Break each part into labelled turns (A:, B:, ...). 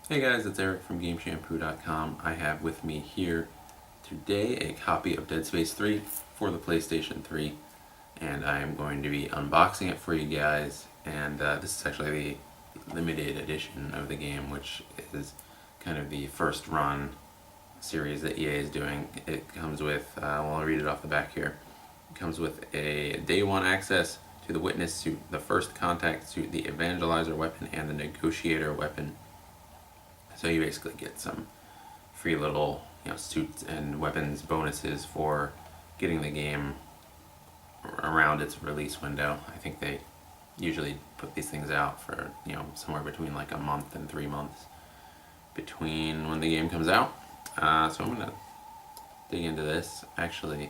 A: Hey guys, it's Eric from GameShampoo.com. I have with me here today a copy of Dead Space 3 for the PlayStation 3, and I am going to be unboxing it for you guys. And this is actually the limited edition of the game, which is kind of the first run series that EA is doing. It comes with, well, I'll read it off the back here. It comes with a day one access to the Witness suit, the First Contact suit, the Evangelizer weapon, and the Negotiator weapon. So you basically get some free little, suits and weapons bonuses for getting the game around its release window. I think they usually put these things out for, somewhere between like a month and 3 months between when the game comes out. So I'm gonna dig into this. Actually,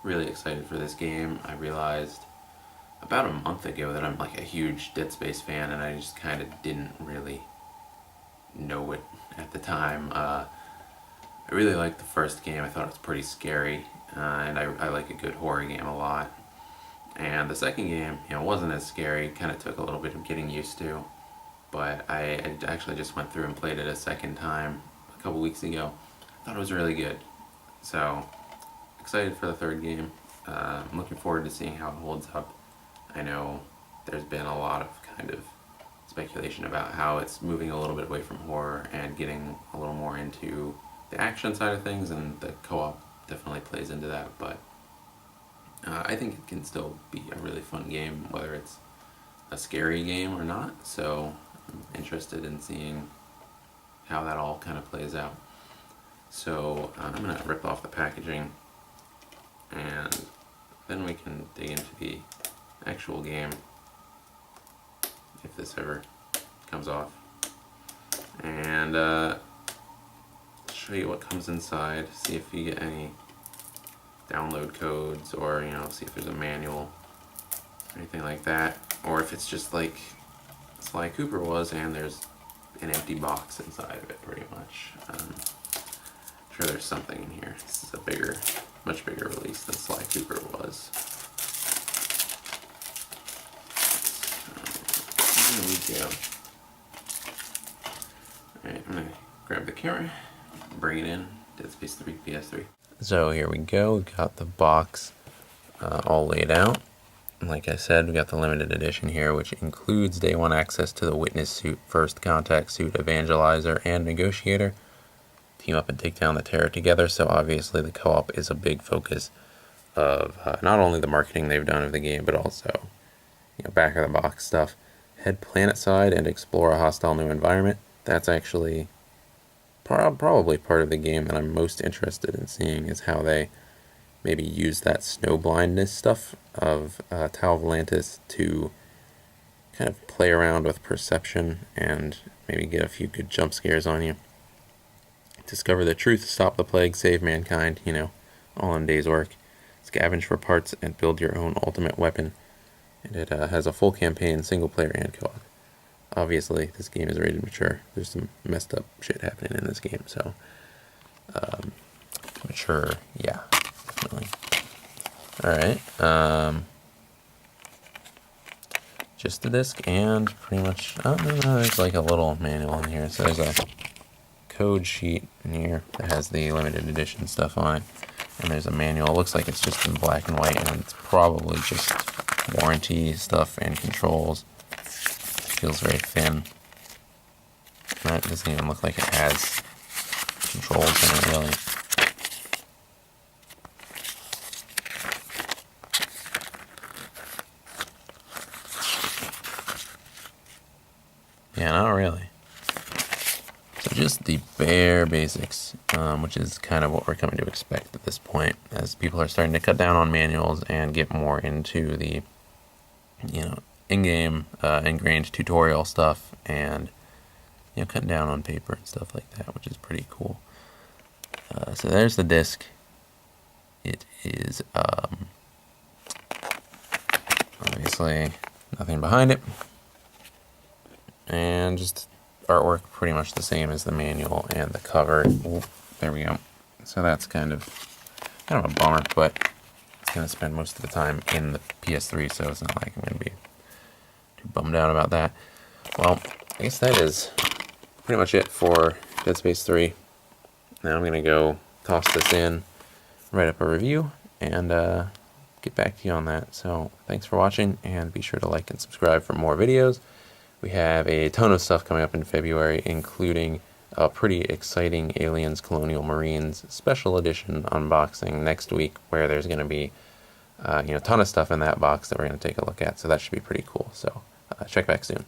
A: really excited for this game. I realized about a month ago that I'm like a huge Dead Space fan, and I just kind of didn't really know it at the time. I really liked the first game. I thought it was pretty scary, and I like a good horror game a lot. And the second game, wasn't as scary. Kind of took a little bit of getting used to, but I actually just went through and played it a second time a couple weeks ago. I thought it was really good. So excited for the third game. I'm looking forward to seeing how it holds up. I know there's been a lot of kind of speculation about how it's moving a little bit away from horror and getting a little more into the action side of things, and the co-op definitely plays into that, but I think it can still be a really fun game, whether it's a scary game or not. So I'm interested in seeing how that all kind of plays out. So I'm going to rip off the packaging, and then we can dig into the actual game if this ever comes off, and show you what comes inside, see if you get any download codes, or see if there's a manual or anything like that, or if it's just like Sly Cooper was and there's an empty box inside of it pretty much. I'm sure there's something in here. This is a much bigger release than Sly Cooper was. There we go. Alright, I'm going to grab the camera, bring it in, Dead Space 3 PS3. So here we go, we've got the box all laid out. Like I said, we got the limited edition here, which includes day one access to the Witness suit, First Contact suit, Evangelizer, and Negotiator. Team up and take down the terror together, so obviously the co-op is a big focus of not only the marketing they've done of the game, but also back of the box stuff. Head planetside and explore a hostile new environment. That's actually probably part of the game that I'm most interested in seeing, is how they maybe use that snow blindness stuff of Tau Volantis to kind of play around with perception and maybe get a few good jump scares on you. Discover the truth, stop the plague, save mankind, all in a day's work. Scavenge for parts and build your own ultimate weapon. And it has a full campaign, single player, and co-op. Obviously, this game is rated mature. There's some messed up shit happening in this game, so mature, yeah, definitely. Alright, just the disc and pretty much, no, there's like a little manual in here. So there's a code sheet in here that has the limited edition stuff on it, and there's a manual. It looks like it's just in black and white, and it's probably just warranty stuff and controls. Feels very thin. That doesn't even look like it has controls in it, really. Yeah, not really. So just the bare basics, which is kind of what we're coming to expect at this point, as people are starting to cut down on manuals and get more into the, in-game ingrained tutorial stuff, and cutting down on paper and stuff like that, which is pretty cool. So there's the disc. It is obviously nothing behind it, and just artwork pretty much the same as the manual and the cover. Ooh, there we go. So that's kind of a bummer, but it's going to spend most of the time in the PS3, so it's not like I'm going to be too bummed out about that. Well, I guess that is pretty much it for Dead Space 3. Now I'm going to go toss this in, write up a review, and get back to you on that. So thanks for watching, and be sure to like and subscribe for more videos. We have a ton of stuff coming up in February, including a pretty exciting Aliens Colonial Marines special edition unboxing next week, where there's going to be a ton of stuff in that box that we're going to take a look at. So that should be pretty cool. So check back soon.